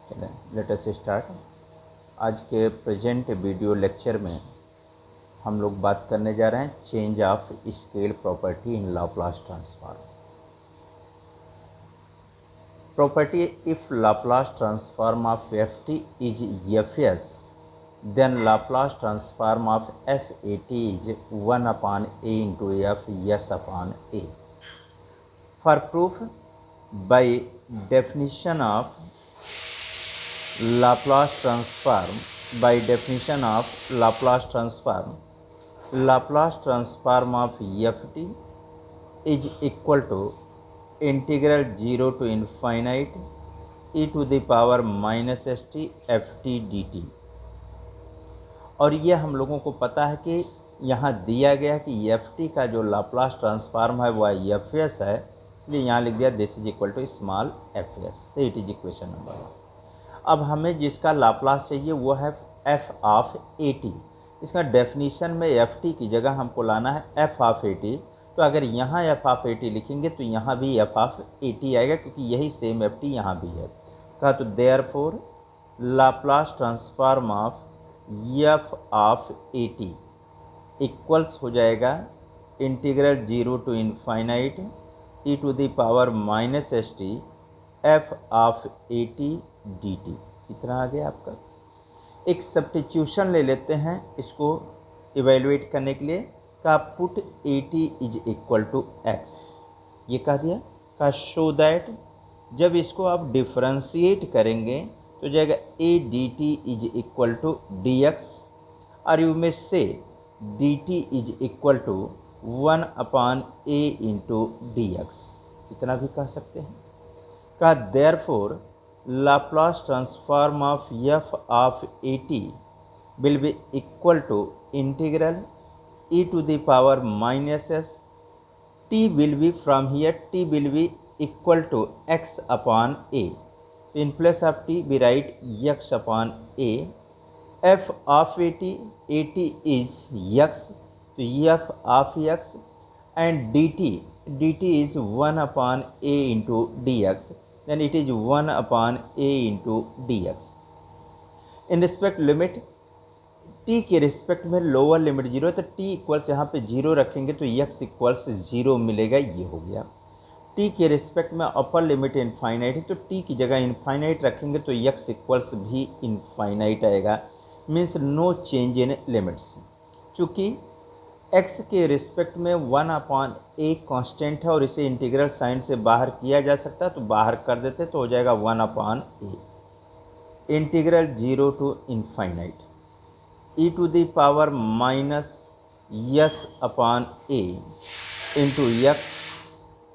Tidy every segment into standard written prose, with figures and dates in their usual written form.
चलें let us start. आज के प्रेजेंट वीडियो लेक्चर में हम लोग बात करने जा रहे हैं change of scale property in Laplace transform. Property if Laplace transform of f t is f s then Laplace transform of f a t is 1/a into f s upon a. For proof by definition of Laplace transform, by definition of Laplace transform of ft is equal to integral 0 to infinite e to the power minus st ft dt। और ये हम लोगों को पता है कि यहाँ दिया गया कि ft का जो लाप्लास ट्रांसफॉर्म है वह एफ एस है, इसलिए यहाँ लिख दिया this is equal to small f s. Say it is equation number 1। अब हमें जिसका लाप्लास चाहिए वो है एफ ऑफ ए टी। इसका डेफिनीशन में एफ टी की जगह हमको लाना है एफ ऑफ ए टी। तो अगर यहाँ एफ ऑफ ए टी लिखेंगे तो यहाँ भी एफ ऑफ ए टी आएगा, क्योंकि यही सेम एफ टी यहाँ भी है। कहा तो therefore Laplace transform of F of A T equals हो जाएगा integral 0 to infinite e to the power minus S T f of A t D t. इतना आ गया आपका। एक सब्स्टिट्यूशन ले लेते हैं इसको इवेलुएट करने के लिए। का put a t is equal to x, ये कह दिया। का शो दैट जब इसको आप डिफ्रेंशिएट करेंगे तो जाएगा a d t is equal to d x, और यू में से d t is equal to 1/a into d x. इतना भी कह सकते हैं। का therefore Laplace transform of f of a t will be equal to integral e to the power minus s t will be from here t will be equal to x upon a। So in place of t we write x upon a। f of a t is x, so f of x and dt is 1/a into dx, then it is 1/a into dx। In respect limit t के respect में lower limit 0 है, तो t equals यहाँ पे 0 रखेंगे तो x equals 0 मिलेगा। ये हो गया। t के रिस्पेक्ट में अपर लिमिट इनफाइनाइट है, तो t की जगह इनफाइनाइट रखेंगे तो x इक्वल्स भी इनफाइनाइट आएगा। Means no change in limits. चूँकि x के रिस्पेक्ट में 1/a कांस्टेंट है और इसे इंटीग्रल साइन से बाहर किया जा सकता है, तो बाहर कर देते तो हो जाएगा 1/a integral 0 to infinite e to the power minus s upon a into x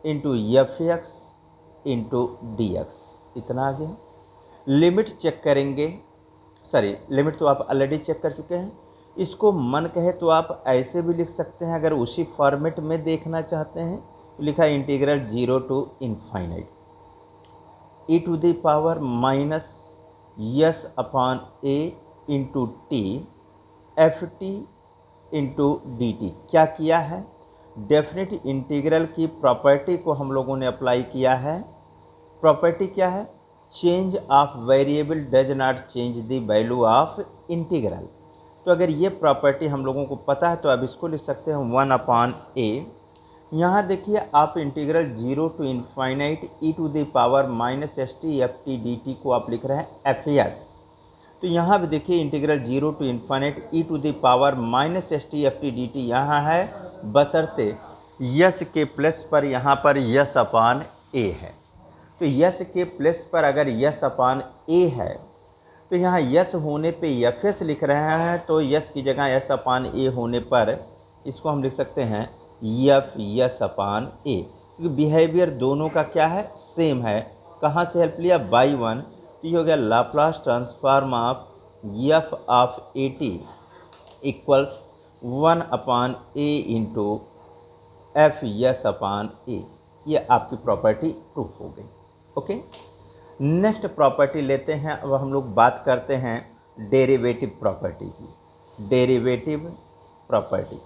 into f x into d x. इतना आ गया। लिमिट चेक करेंगे, सॉरी लिमिट तो आप ऑलरेडी चेक कर चुके हैं। इसको मन कहे तो आप ऐसे भी लिख सकते हैं, अगर उसी फॉर्मेट में देखना चाहते हैं तो लिखा है integral 0 to infinite e to the power minus s upon a into t F t into d t. क्या किया है? डेफिनेट इंटीग्रल की प्रॉपर्टी को हम लोगों ने अप्लाई किया है। प्रॉपर्टी क्या है? Change of variable does not change the value of integral. तो अगर ये प्रॉपर्टी हम लोगों को पता है तो अब इसको लिख सकते हैं 1/a। यहाँ देखिए आप integral 0 to infinite e to the power minus S T F T D t को आप लिख रहे हैं एफ एस। तो यहाँ भी देखिए integral 0 to infinite e to the power minus S T F T D t यहाँ है, बशर्ते यस के प्लस पर यहाँ पर यस अपॉन ए है। तो यस के प्लस पर अगर यस अपॉन ए है तो यहाँ यस होने पे एफ एस लिख रहे हैं, तो यस की जगह एस अपॉन ए होने पर इसको हम लिख सकते हैं एफ यस अपॉन ए, क्योंकि बिहेवियर दोनों का क्या है? सेम है। कहाँ से हेल्प लिया? बाई 1। तो ये हो गया Laplace transform of F of A T equals 1/a into F S upon A. ये आपकी प्रॉपर्टी प्रूफ हो गई। ओके, नेक्स्ट प्रॉपर्टी लेते हैं। अब हम लोग बात करते हैं डेरिवेटिव प्रॉपर्टी की। डेरिवेटिव प्रॉपर्टी,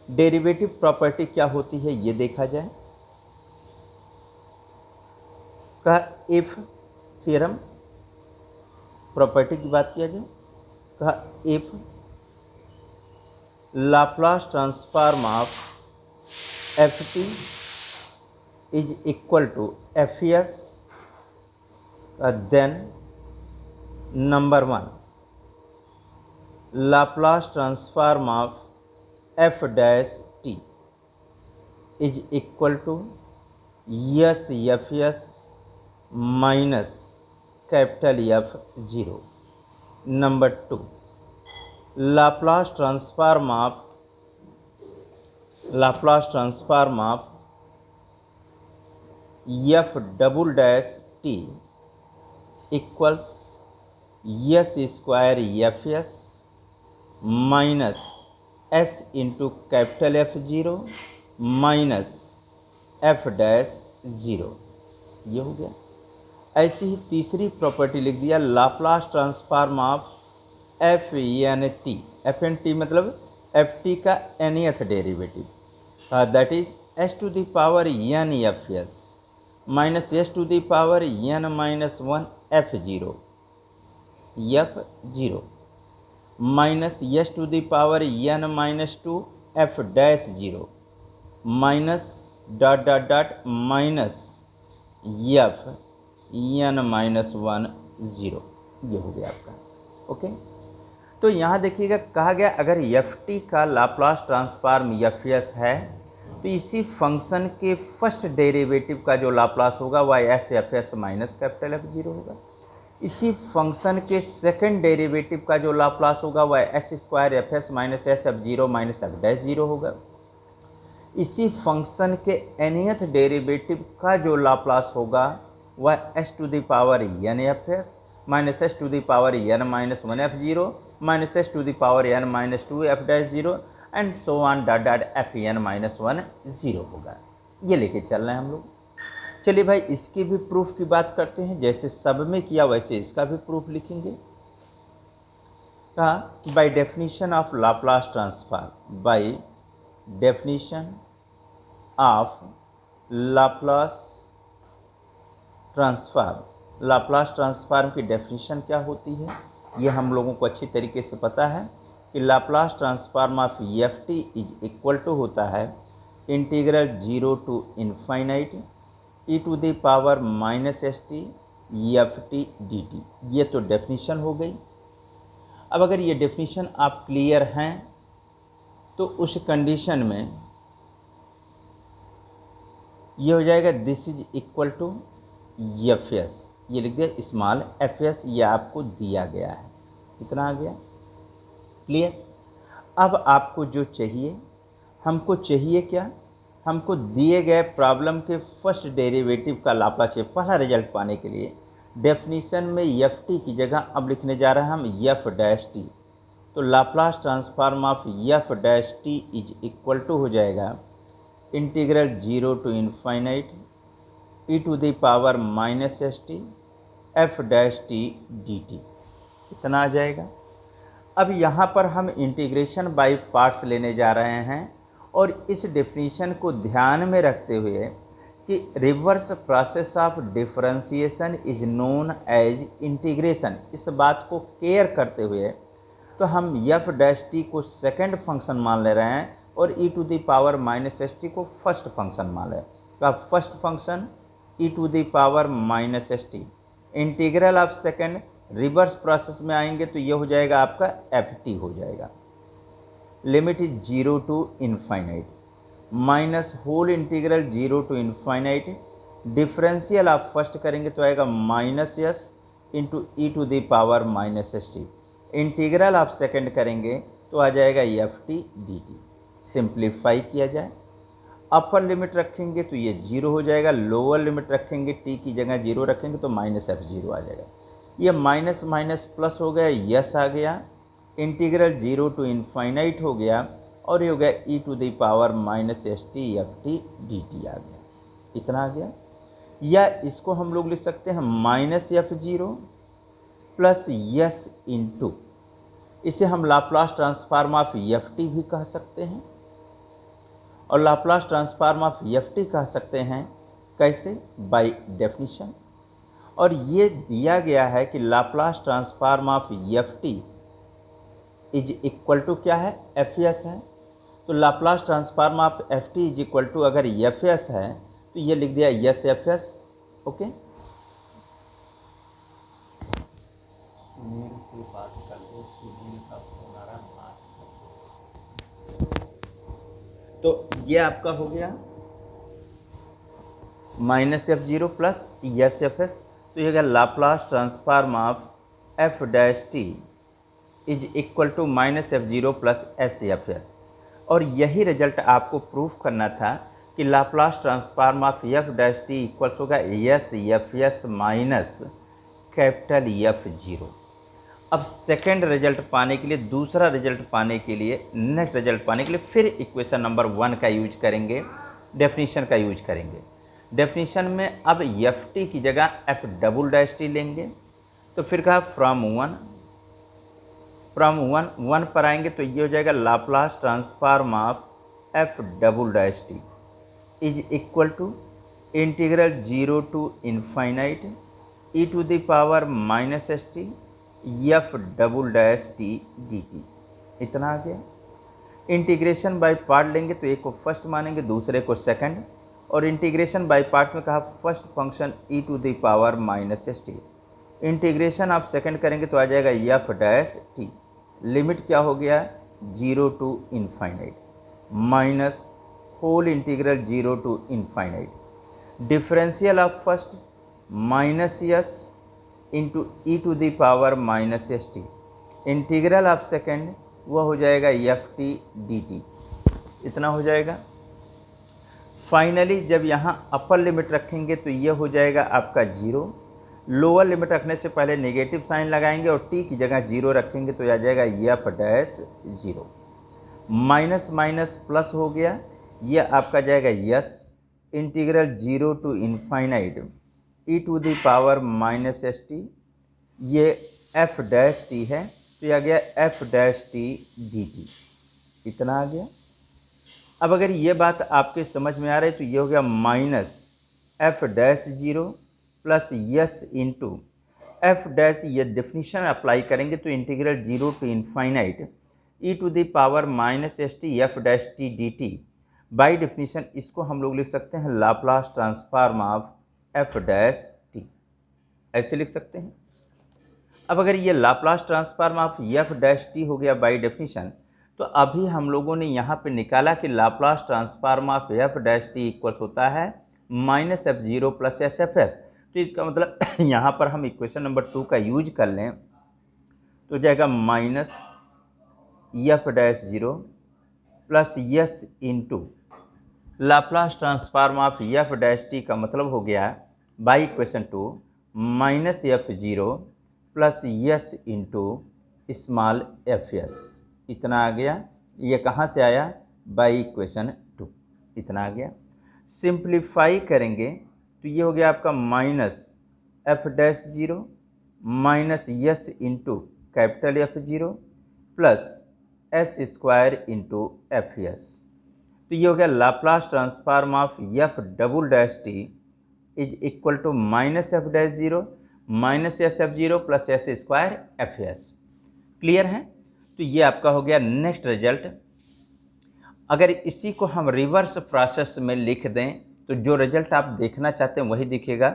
डेरिवेटिव प्रॉपर्टी क्या होती है ये देखा जाए। का इफ थ्योरम प्रॉपर्टी की बात किया जाए, कहा if Laplace transform of f t is equal to f s, then number one Laplace transform of F dash T is equal to s F S minus capital F zero. Number two Laplace transform of f double dash T equals s square f S minus S into capital F zero minus f dash zero. ये हो गया। ऐसी ही तीसरी property लिख दिया, Laplace transform of f n t. F n t मतलब f t का nth derivative, that is s to the power n f S minus s to the power n minus one f zero minus s to the power n minus two f dash zero minus dot dot dot minus f N minus one zero. ये हो गया आपका। Okay, तो यहाँ देखिएगा कहा गया अगर एफ टी का लाप्लास ट्रांसफॉर्म एफ एस है तो इसी फंक्शन के फर्स्ट डेरिवेटिव का जो लाप्लास होगा वह S F S minus capital F zero होगा। इसी फंक्शन के सेकंड डेरिवेटिव का जो लाप्लास होगा वह S square f S minus s F zero minus f dash zero होगा। इसी फंक्शन के एनथ डेरिवेटिव का जो लाप्लास होगा वह s to the power n f S minus s to the power n minus one f zero minus s to the power n minus two f dash zero and so on dot dot f N minus one zero होगा। ये लेके चल रहे हैं हम लोग। चलिए भाई, इसकी भी प्रूफ की बात करते हैं। जैसे सब में किया वैसे इसका भी प्रूफ लिखेंगे। कहा by definition of Laplace transform, by definition of Laplace transform की डेफिनेशन क्या होती है ये हम लोगों को अच्छी तरीके से पता है कि Laplace transform of f t is equal to होता है integral zero to infinite e to the power minus S T F T D t. ये तो डेफिनेशन हो गई। अब अगर ये डेफिनेशन आप क्लियर हैं तो उस कंडीशन में ये हो जाएगा this is equal to f s. ये लिख दिया स्मॉल एफ एस, ये आपको दिया गया है। कितना आ गया? क्लियर। अब आपको जो चाहिए, हमको चाहिए क्या? हमको दिए गए प्रॉब्लम के फर्स्ट डेरिवेटिव का लाप्लास चाहिए। पहला रिजल्ट पाने के लिए डेफिनेशन में एफ टी की जगह अब लिखने जा रहे हैं हम एफ डैश टी। तो Laplace transform of F dash T is equal to हो जाएगा integral zero to infinite e to the power minus S T f dash t D t. इतना आ जाएगा। अब यहाँ पर हम इंटीग्रेशन बाय पार्ट्स लेने जा रहे हैं और इस डेफिनेशन को ध्यान में रखते हुए कि reverse process of differentiation is known as integration, इस बात को केयर करते हुए तो हम एफ डैश टी को सेकंड फंक्शन मान ले रहे हैं और E to the power minus S T को फर्स्ट फंक्शन मान रहे हैं। तो first function E to the power minus S T, integral of second reverse process में आएंगे तो ये हो जाएगा आपका एफ टी हो जाएगा। Limit is zero to infinite minus whole integral zero to infinite, differential आप फर्स्ट करेंगे तो आएगा minus S into E to the power minus S T, integral आप सेकंड करेंगे तो आ जाएगा f T D t. Simplify किया जाए, अपर लिमिट रखेंगे तो ये जीरो हो जाएगा, लोअर लिमिट रखेंगे टी की जगह जीरो रखेंगे तो माइनस एफ जीरो आ जाएगा। ये माइनस माइनस प्लस हो गया, यस आ गया, इंटीग्रल जीरो टू इनफाइनाइट हो गया और ये हो गया ई to the power minus S T F T D T आ गया। इतना आ गया। या इसको हम लोग लिख सकते हैं minus F zero plus s into, इसे हम Laplace transform of f t भी कह सकते हैं और Laplace transform of f t कह सकते हैं। कैसे? By definition. और ये दिया गया है कि Laplace transform of f t is equal to क्या है, एफ एस है। तो Laplace transform of f t is equal to अगर एफ एस है तो ये लिख दिया yes F S. Okay, Sunil से बात कर लो, सुनील का फोन आ रहा है। तो ये आपका हो गया minus F zero plus S F S. तो ये Laplace transform of F dash T is equal to minus F zero plus S F S. और यही रिजल्ट आपको प्रूफ करना था कि Laplace transform of F dash T equals होगा S F S minus capital F zero. अब second result पाने के लिए, दूसरा रिजल्ट पाने के लिए, नेक्स्ट रिजल्ट पाने के लिए फिर इक्वेशन नंबर 1 का यूज करेंगे, डेफिनीशन का यूज करेंगे। डेफिनीशन में अब एफ टी की जगह एफ डबल डैश टी लेंगे। तो फिर कहा फ्रॉम वन पर आएंगे तो ये हो जाएगा Laplace transform of f double dash T is equal to integral 0 to infinite e to the power minus S T f double dash t D t. इतना आ गया। इंटीग्रेशन बाय पार्ट लेंगे तो एक को फर्स्ट मानेंगे, दूसरे को सेकंड। और इंटीग्रेशन बाय पार्ट्स में कहा first function E to the power minus S t. Integration आप सेकंड करेंगे तो आ जाएगा एफ डैश टी। लिमिट क्या हो गया, 0 to infinite minus whole integral 0 to infinite. Differential of first minus S into E to the power minus S T. Integral of second वह हो जाएगा एफ टी डी टी। इतना हो जाएगा। Finally जब यहाँ अपर लिमिट रखेंगे तो ये हो जाएगा आपका 0। लोअर लिमिट रखने से पहले नेगेटिव साइन लगाएंगे और टी की जगह 0 रखेंगे तो आ जाएगा f dash 0। Minus minus plus हो गया, ये आपका जाएगा s integral 0 to infinite e to the power minus S t. ये एफ डैश टी है तो यह आ गया f dash t D t. इतना आ गया। अब अगर ये बात आपके समझ में आ रही है तो ये हो गया minus f dash 0 plus s into f dash, ये डेफिनीशन अप्लाई करेंगे तो integral 0 to infinite e to the power minus S T f dash t D t. By definition इसको हम लोग लिख सकते हैं Laplace transform of F dash t, ऐसे लिख सकते हैं। अब अगर ये Laplace transform of F dash t हो गया बाई डेफिनीशन, तो अभी हम लोगों ने यहाँ पे निकाला कि Laplace transform of F dash T equals होता है minus F zero plus S F S. तो इसका मतलब यहाँ पर हम इक्वेशन नंबर 2 का यूज कर लें तो जाएगा minus f dash 0 plus s into Laplace transform of F dash t का मतलब हो गया by equation 2 minus f 0 plus s into small f S. इतना आ गया। ये कहाँ से आया, बाई इक्वेशन 2। इतना आ गया। सिंप्लीफाई करेंगे तो ये हो गया आपका minus f dash 0 minus s into capital f 0 plus s square into f S. तो ये हो गया Laplace transform of f double dash T is equal to minus f dash 0 minus s f 0 plus s square f s. Clear है। तो ये आपका हो गया नेक्स्ट रिजल्ट। अगर इसी को हम रिवर्स प्रोसेस में लिख दें तो जो रिजल्ट आप देखना चाहते हैं वही दिखेगा।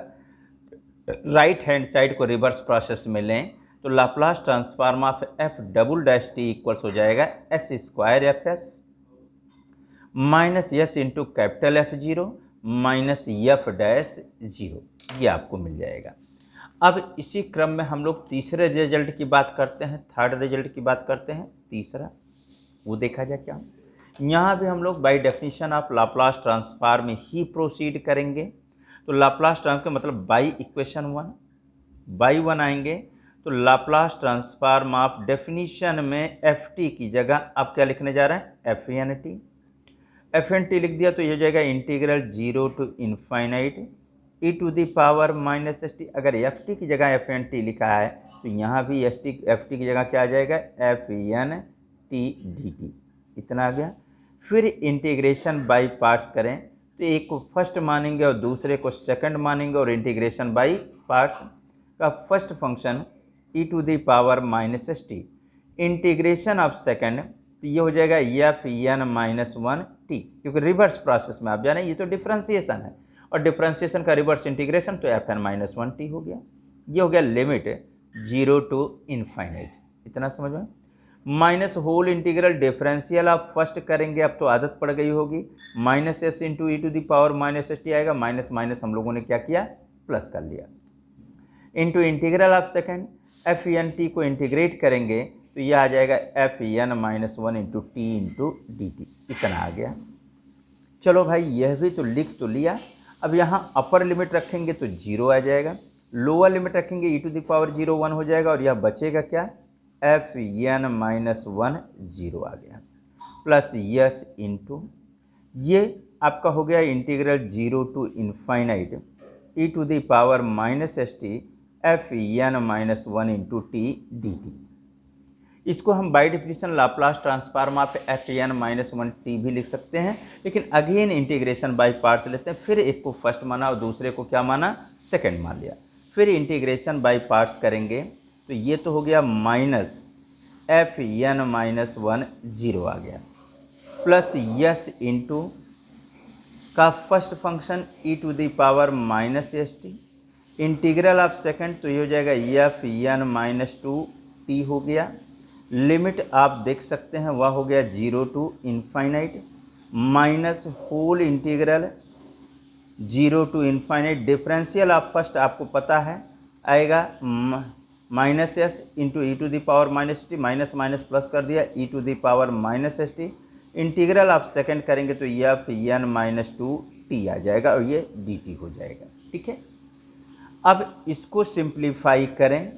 राइट हैंड साइड को रिवर्स प्रोसेस में लें तो Laplace transform of f double dash T equals हो जाएगा S square f S minus S into capital f 0 minus f dash 0। ये आपको मिल जाएगा। अब इसी क्रम में हम लोग तीसरे रिजल्ट की बात करते हैं, थर्ड रिजल्ट की बात करते हैं। तीसरा वो देखा जाए क्या। यहाँ भी हम लोग by definition of Laplace transform he proceed करेंगे। तो लाप्लास ट्रांसफॉर्म का मतलब बाई इक्वेशन 1 बाई 1 आएंगे तो लाप्लास ट्रांसफॉर्म ऑफ डेफिनेशन में एफ टी की जगह आप क्या लिखने जा रहे हैं, f n t. F n t लिख दिया तो ये हो जाएगा integral 0 to infinite e to the power minus S t. अगर एफ टी की जगह एफ एन टी लिखा है तो यहाँ भी एफ टी की जगह क्या आ जाएगा, f n t D t. इतना आ गया। फिर इंटीग्रेशन बाय पार्ट्स करें तो एक को फर्स्ट मानेंगे और दूसरे को सेकंड मानेंगे और इंटीग्रेशन बाय पार्ट्स का first function E to the power minus S t, integration of second तो ये हो जाएगा f N minus one t, क्योंकि रिवर्स प्रोसेस में आप जाने ये तो डिफ्रेंसिएशन है और डिफ्रेंसिएशन का रिवर्स इंटीग्रेशन तो F N minus one t हो गया। ये हो गया लिमिट 0 टू इनफाइनाइट, इतना समझ में। माइनस होल इंटीग्रल डिफरेंशियल आप फर्स्ट करेंगे, अब तो आदत पड़ गई होगी, minus S into E to the power minus S t आएगा, माइनस माइनस हम लोगों ने क्या किया प्लस कर लिया, into integral of second f n t को इंटीग्रेट करेंगे तो यह आ जाएगा f N minus one into t into d t, इतना आ गया। चलो भाई यह भी तो लिख तो लिया, अब यहाँ अपर लिमिट रखेंगे तो 0 आ जाएगा, लोअर लिमिट रखेंगे ई टू द पावर 0 1 हो जाएगा और यह बचेगा क्या एफ एन माइनस वन 0 आ गया, प्लस यस इंटू ये आपका हो गया integral 0 to infinite e to the power minus S T f N minus one into t D t. इसको हम by definition Laplace transform of f N minus one t भी लिख सकते हैं, लेकिन अगेन इंटीग्रेशन बाई पार्ट्स लेते हैं, फिर एक को फर्स्ट माना और दूसरे को क्या माना सेकंड मान लिया, फिर इंटीग्रेशन बाई पार्ट्स करेंगे तो ये तो हो गया minus f N minus one 0 आ गया, प्लस यस इंटू का first function E to the power minus S T, integral of second तो ये हो जाएगा f N minus two t हो गया, लिमिट आप देख सकते हैं वह हो गया 0 to infinite, minus whole integral 0 to infinite, differential आप फर्स्ट आपको पता है आएगा minus S into E to the power minus T, minus minus plus कर दिया E to the power minus S T, integral आप सेकंड करेंगे तो F N minus two T आ जाएगा और ये डी टी हो जाएगा, ठीक है। अब इसको सिंप्लीफाई करें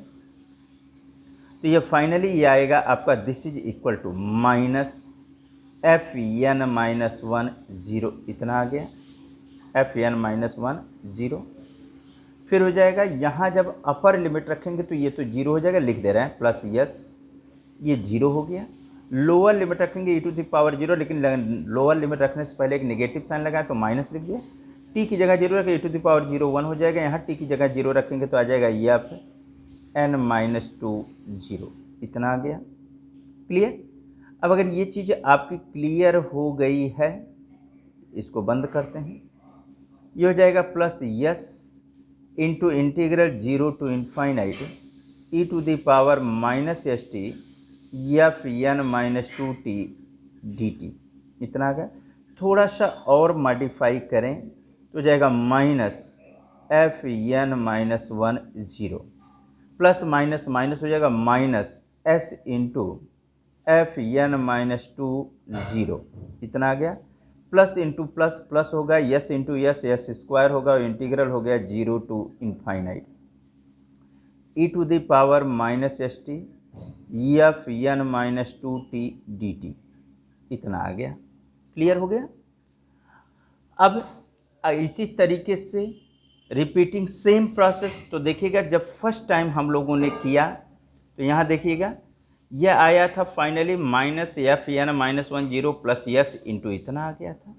तो ये फाइनली ये आएगा आपका this is equal to minus f N minus one 0, इतना आ गया एफ एन माइनस वन 0, फिर हो जाएगा यहाँ जब अपर लिमिट रखेंगे तो ये तो 0 हो जाएगा, लिख दे रहे हैं प्लस यस ये 0 हो गया, लोअर लिमिट रखेंगे ई टू द पावर 0, लेकिन लोअर लिमिट रखने से पहले एक नेगेटिव साइन लगाए तो माइनस लिख दिया, टी की जगह 0 रखें ई टू द पावर 0 1 हो जाएगा, यहाँ टी की जगह 0 रखेंगे तो आ जाएगा एफ एन माइनस टू 0, इतना आ गया, क्लियर। अब अगर ये चीज़ आपकी क्लियर हो गई है इसको बंद करते हैं, ये हो जाएगा plus s into integral 0 to infinite e to the power minus S T f N minus two t D t, इतना आ गया। थोड़ा सा और मॉडिफाई करें तो जाएगा minus f N minus one 0, plus minus minus हो जाएगा minus S into f N minus two 0, इतना आ गया, प्लस इंटू प्लस प्लस होगा, s into s s square होगा और इंटीग्रल हो गया 0 to infinite e to the power minus S T f N minus two t D t, इतना आ गया, क्लियर हो गया। अब इसी तरीके से रिपीटिंग सेम प्रोसेस, तो देखिएगा जब फर्स्ट टाइम हम लोगों ने किया तो यहाँ देखिएगा यह आया था finally minus f N minus one 0 plus s into इतना आ गया था।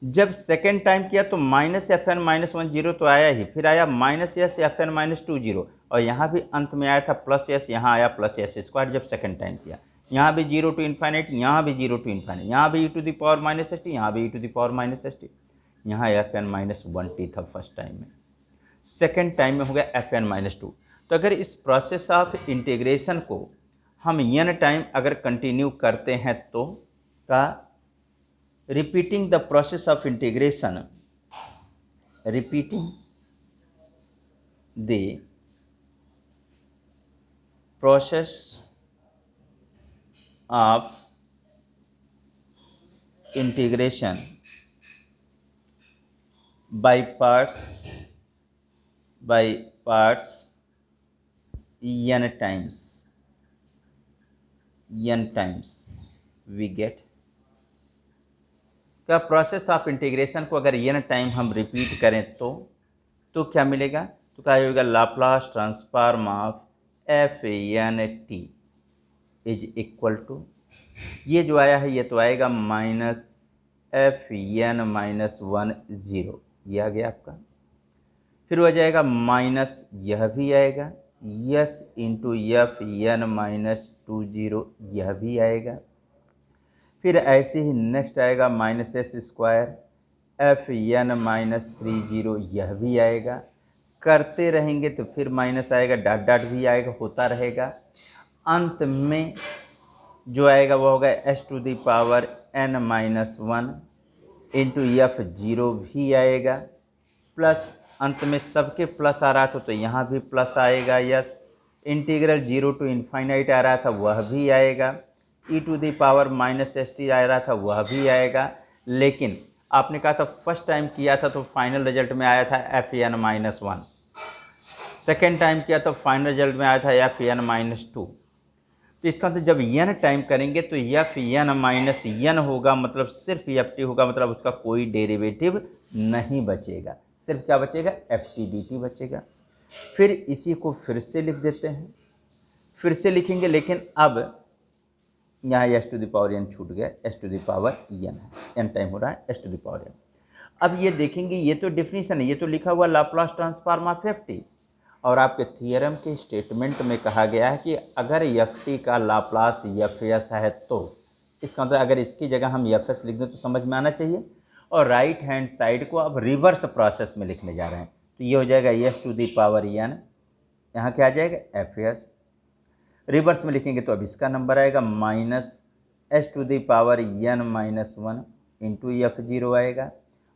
जब सेकेंड टाइम किया तो minus f N minus one 0 तो आया ही, फिर आया minus s f N minus two 0 और यहाँ भी अंत में आया था प्लस यस, यहाँ आया प्लस यस स्क्वायर जब सेकेंड टाइम किया, यहाँ भी 0 टू इनफाइनाइट, यहाँ भी 0 टू इनफाइनाइट, यहाँ भी e to the power minus S t, यहाँ भी e to the power minus S t, यहाँ f N minus one t था फर्स्ट टाइम में, सेकेंड टाइम में हो गया एफ एन माइनस टू। तो अगर इस प्रोसेस ऑफ इंटीग्रेशन को हम एन टाइम अगर कंटिन्यू करते हैं तो का repeating the process of integration, repeating the process of integration by parts n times we get का प्रोसेस ऑफ इंटीग्रेशन को अगर n टाइम हम रिपीट करें तो क्या मिलेगा, तो क्या होगा Laplace transform of f n t is equal to, ये जो आया है ये तो आएगा minus f N minus one 0, ये आ गया आपका। फिर हो जाएगा माइनस, यह भी आएगा, s into f N minus 20 यह भी आएगा। फिर ऐसे ही नेक्स्ट आएगा minus s square f N minus 30 यह भी आएगा। करते रहेंगे तो फिर माइनस आएगा, डॉट डॉट भी आएगा, होता रहेगा। अंत में जो आएगा वो होगा s to the power n minus 1 into f 0 भी आएगा, प्लस अंत में सबके प्लस आ रहा था तो यहाँ भी प्लस आएगा, यस। इंटीग्रल 0 टू इन्फाइनाइट आ रहा था वह भी आएगा, e to the power minus S t आ रहा था वह भी आएगा। लेकिन आपने कहा था फर्स्ट टाइम किया था तो फाइनल रिजल्ट में आया था f N minus 1, second time किया तो फाइनल रिजल्ट में आया था एफ एन माइनस 2। तो इसका मतलब जब एन टाइम करेंगे तो एफ एन माइनस एन होगा, मतलब सिर्फ एफ टी होगा, मतलब उसका कोई डेरिवेटिव नहीं बचेगा, सिर्फ क्या बचेगा, एफ टी डी टी बचेगा। फिर इसी को फिर से लिख देते हैं, फिर से लिखेंगे, लेकिन अब यहाँ s to the power n छूट गया, s to the power n है, एन टाइम हो रहा है s to the power n. अब ये देखेंगे, ये तो डेफिनेशन है, ये तो लिखा हुआ Laplace transform of f T, और आपके थियरम के स्टेटमेंट में कहा गया है कि अगर एफ टी का लाप्लास एफ एस है तो इसका मतलब अगर इसकी जगह हम एफ एस लिख दें तो समझ में आना चाहिए। और राइट हैंड साइड को अब रिवर्स प्रोसेस में लिखने जा रहे हैं, तो ये हो जाएगा s to the power n, यहाँ क्या आ जाएगा एफ एस। रिवर्स में लिखेंगे तो अब इसका नंबर आएगा minus s to the power n minus 1 into f 0 आएगा,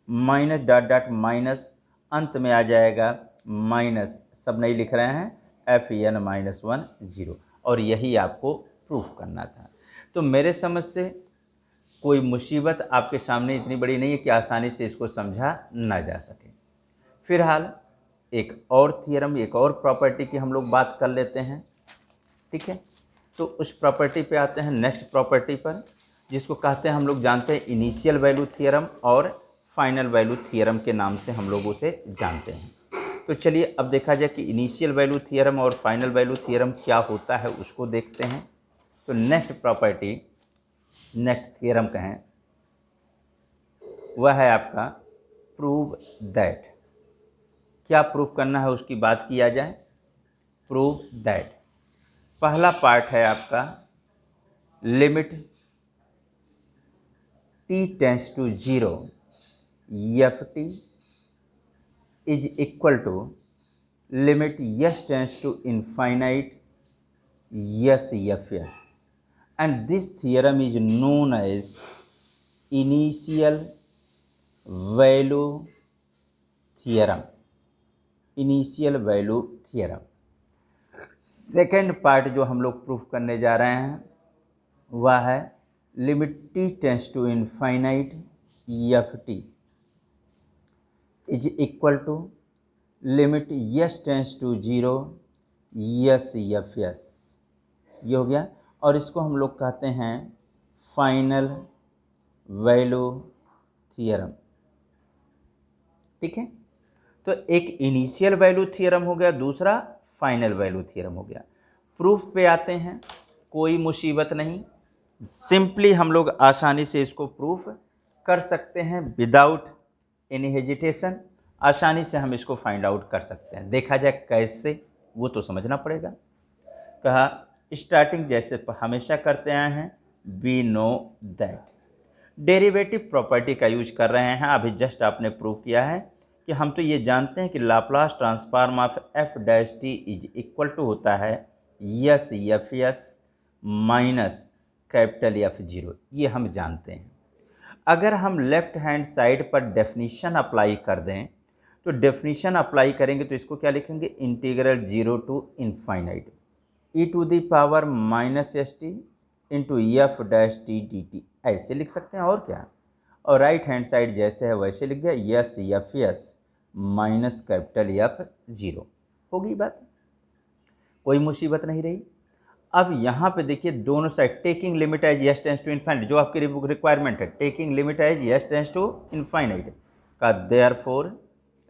माइनस डॉट डॉट माइनस, अंत में आ जाएगा माइनस, सब नहीं लिख रहे हैं, एफ एन माइनस 1 0, और यही आपको प्रूफ करना था। तो मेरे समझ से कोई मुसीबत आपके सामने इतनी बड़ी नहीं है कि आसानी से इसको समझा ना जा सके। फिलहाल एक और थियरम, एक और प्रॉपर्टी की हम लोग बात कर लेते हैं, ठीक है। तो उस प्रॉपर्टी पे आते हैं, नेक्स्ट प्रॉपर्टी पर, जिसको कहते हैं, हम लोग जानते हैं इनिशियल वैल्यू थियरम और फाइनल वैल्यू थियरम के नाम से हम लोग उसे जानते हैं। तो चलिए अब देखा जाए कि इनिशियल वैल्यू थियरम और फाइनल वैल्यू थियरम क्या होता है, उसको देखते हैं। तो नेक्स्ट प्रॉपर्टी, नेक्स्ट थियरम कहें, वह है आपका प्रूव दैट। क्या प्रूव करना है उसकी बात किया जाए, प्रूव दैट। पहला पार्ट है आपका limit t tends to 0 f t is equal to limit s tends to infinite s F s, and this theorem is known as initial value theorem, initial value theorem. Second part जो हम लोग proof करने जा रहे हैं वह है limit t tends to infinite f t is equal to limit s tends to 0 s F s, ये हो गया। और इसको हम लोग कहते हैं फाइनल वैल्यू थियरम, ठीक है। तो एक इनिशियल वैल्यू थियरम हो गया, दूसरा फाइनल वैल्यू थियरम हो गया। प्रूफ पे आते हैं, कोई मुसीबत नहीं, सिंपली हम लोग आसानी से इसको प्रूफ कर सकते हैं विदाउट एनी हेजिटेशन, आसानी से हम इसको फाइंड आउट कर सकते हैं। देखा जाए कैसे, वो तो समझना पड़ेगा। कहा स्टार्टिंग जैसे हमेशा करते आए हैं, we know that, derivative property का यूज कर रहे हैं। अभी जस्ट आपने प्रूव किया है कि हम तो ये जानते हैं कि Laplace transform of F dash T is equal to होता है s F S minus capital f 0, ये हम जानते हैं। अगर हम लेफ्ट हैंड साइड पर डेफिनीशन अप्लाई कर दें, तो डेफिनीशन अप्लाई करेंगे तो इसको क्या लिखेंगे, integral 0 to infinite e to the power minus S t into f dash t D t, ऐसे लिख सकते हैं और क्या। और राइट हैंड साइड जैसे है वैसे लिख दिया, yes F S minus capital f 0, होगी बात, कोई मुसीबत नहीं रही। अब यहाँ पे देखिए दोनों side taking limit as s tends to infinite, जो आपकी रिक्वायरमेंट है, taking limit as s tends to infinite का, therefore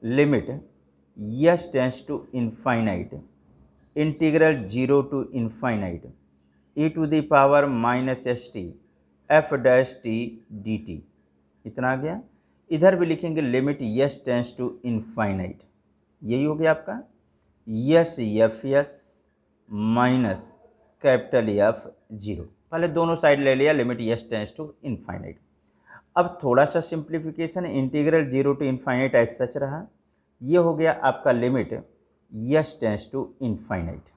limit s tends to infinite integral 0 to infinite e to the power minus S T f dash t D t, इतना आ गया। इधर भी लिखेंगे limit s tends to infinite यही हो गया आपका s F S minus capital F zero. पहले दोनों साइड ले लिया, limit s tends to infinite. अब थोड़ा सा simplification, integral zero to infinite as such रहा। ये हो गया आपका limit s tends to infinite.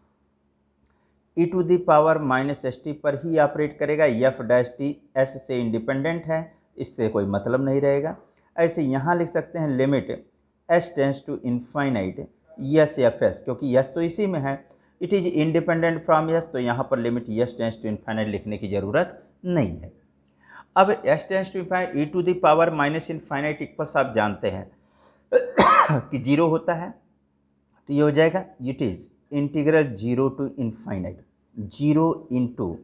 E to the power minus S t पर ही ऑपरेट करेगा, एफ डैश टी एस से इंडिपेंडेंट है, इससे कोई मतलब नहीं रहेगा। ऐसे यहाँ लिख सकते हैं limit s tends to infinite s F s, क्योंकि यस तो इसी में है, it is independent from s, तो यहाँ पर limit s tends to infinite लिखने की ज़रूरत नहीं है। अब s tends to infinite e to the power minus infinite equals आप जानते हैं कि जीरो होता है, तो ये हो जाएगा it is integral zero to infinite zero into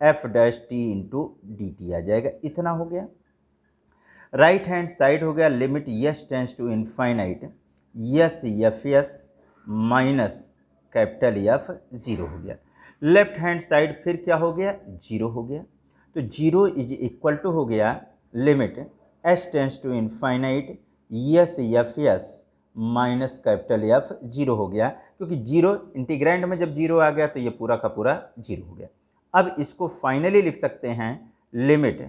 f dash t into d T आ जाएगा, इतना हो गया। राइट हैंड साइड हो गया limit s tends to infinite s F S minus capital F zero हो गया। लेफ्ट हैंड साइड फिर क्या हो गया, जीरो हो गया। तो जीरो इज इक्वल टू हो गया limit s tends to infinite s F S minus capital F zero हो गया, क्योंकि जीरो इंटीग्रैंड में जब जीरो आ गया तो ये पूरा का पूरा जीरो हो गया। अब इसको फाइनली लिख सकते हैं limit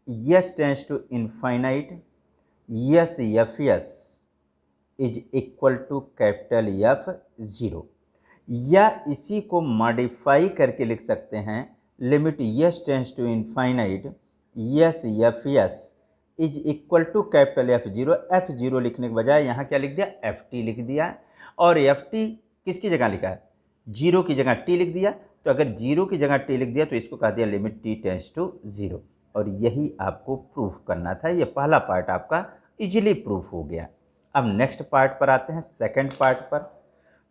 s tends to infinite s F s is equal to capital F zero, या इसी को मॉडिफाई करके लिख सकते हैं limit s tends to infinite s F s is equal to capital F zero लिखने के बजाय यहाँ क्या लिख दिया, एफ टी लिख दिया। और एफ टी किसकी जगह लिखा है, जीरो की जगह टी लिख दिया। तो अगर जीरो की जगह टी लिख दिया तो इसको कह दिया limit t tends to zero, और यही आपको प्रूफ करना था। ये पहला पार्ट आपका इजीली प्रूफ हो गया। अब नेक्स्ट पार्ट पर आते हैं, सेकंड पार्ट पर।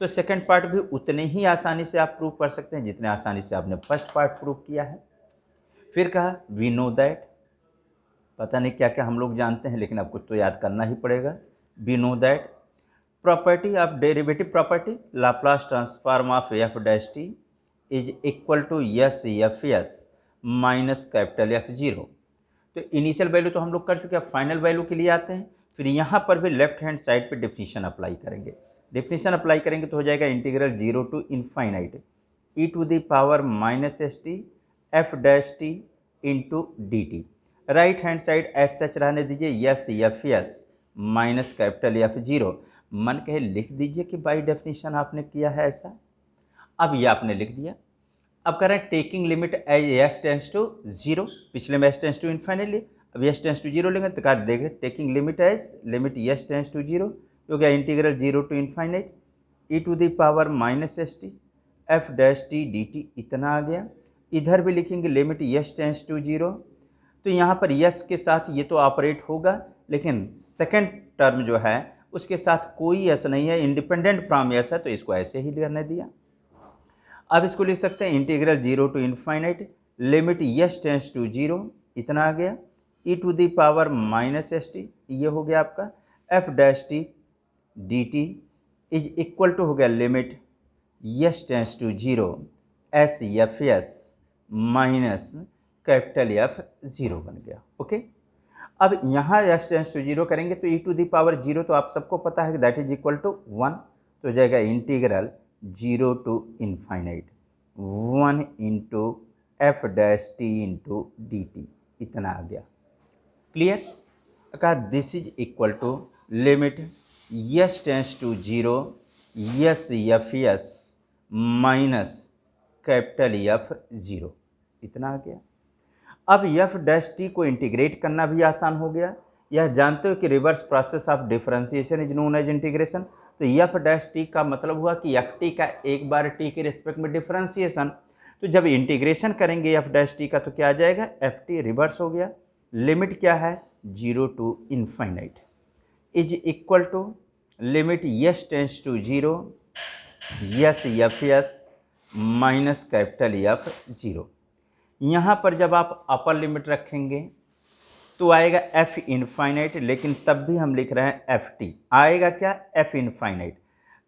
तो सेकंड पार्ट भी उतने ही आसानी से आप प्रूफ कर सकते हैं जितने आसानी से आपने फर्स्ट पार्ट प्रूफ किया है। फिर कहा वी नो दैट, पता नहीं क्या क्या हम लोग जानते हैं, लेकिन अब कुछ तो याद करना ही पड़ेगा। We know that property of derivative property Laplace transform of F dash T is equal to s F S minus capital F zero. तो इनिशियल वैल्यू तो हम लोग कर चुके हैं, फाइनल वैल्यू के लिए आते हैं। फिर यहाँ पर भी लेफ्ट हैंड साइड पे डेफिनेशन अप्लाई करेंगे। डेफिनेशन अप्लाई करेंगे तो हो जाएगा integral zero to infinite e to the power minus S T f dash t into d t. Right hand side s such रहने दीजिए s F S minus capital F zero. मन कहे लिख दीजिए कि बाई डेफिनेशन आपने किया है ऐसा। अब ये आपने लिख दिया। अब कर रहे हैं taking limit as s tends to zero, पिछले में एस टेंस टू इनफाइनाइट लिए, अब एस टेंस टू जीरो लेंगे तो क्या देखें taking limit as limit s tends to zero, तो क्या integral zero to infinite e to the power minus S T f dash t D t, इतना आ गया। इधर भी लिखेंगे limit s tends to zero, तो यहाँ पर यस के साथ ये तो ऑपरेट होगा, लेकिन सेकेंड टर्म जो है उसके साथ कोई यस नहीं है, इंडिपेंडेंट फ्रॉम यस है, तो इसको ऐसे ही करने दिया। अब इसको लिख सकते हैं integral zero to infinite limit s tends to zero, इतना आ गया। ई to the power minus S t, ये हो गया आपका f dash t D t is equal to हो गया limit s tends to zero s F S minus capital F zero बन गया। ओके, अब यहाँ एस टेंस टू जीरो करेंगे तो e to the power zero तो आप सबको पता है कि that is equal to one, तो हो जाएगा integral zero to infinite one into f dash t into d t, इतना आ गया। क्लियर, कहा this is equal to limit s tends to zero s F S minus capital F zero, इतना आ गया। अब एफ डैश टी को integrate करना भी आसान हो गया। यह जानते हो कि reverse process of differentiation is known as integration. तो एफ डैश टी का मतलब हुआ कि एफ टी का एक बार टी के रिस्पेक्ट में डिफरेंशिएशन, तो जब इंटीग्रेशन करेंगे एफ डैश टी का तो क्या आ जाएगा, एफ टी रिवर्स हो गया। लिमिट क्या है, zero to infinite is equal to limit s tends to zero s F S minus capital F zero. यहाँ पर जब आप अपर लिमिट रखेंगे तो आएगा एफ इनफाइनाइट, लेकिन तब भी हम लिख रहे हैं एफ टी, आएगा क्या एफ इनफाइनाइट,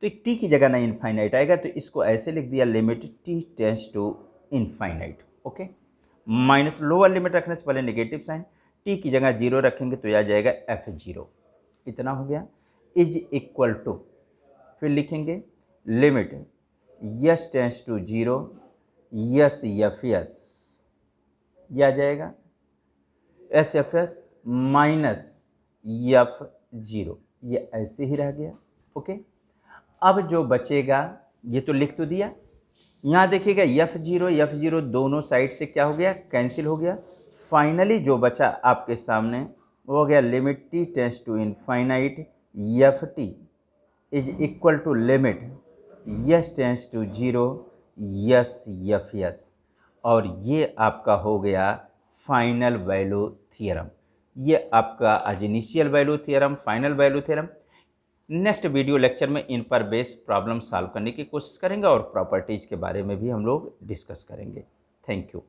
तो टी की जगह ना इनफाइनाइट आएगा, तो इसको ऐसे लिख दिया limit t tends to infinite. Okay, minus lower limit रखने से पहले नेगेटिव साइन, टी की जगह जीरो रखेंगे तो यह आ जाएगा एफ जीरो, इतना हो गया। इज इक्वल टू फिर लिखेंगे limit s tends to 0 s F s, यह आ जाएगा s F S minus f 0, ये ऐसे ही रह गया। ओके, अब जो बचेगा ये तो लिख तो दिया, यहाँ देखिएगा F0 दोनों साइड से क्या हो गया, कैंसिल हो गया। फाइनली जो बचा आपके सामने वो हो गया limit t tends to infinite f t is equal to limit s tends to 0 s F S, और ये आपका हो गया फाइनल वैल्यू थियरम। ये आपका आज initial value theorem, final value theorem. Next video lecture में इन पर बेस प्रॉब्लम सॉल्व करने की कोशिश करेंगे और प्रॉपर्टीज़ के बारे में भी हम लोग डिस्कस करेंगे। Thank you.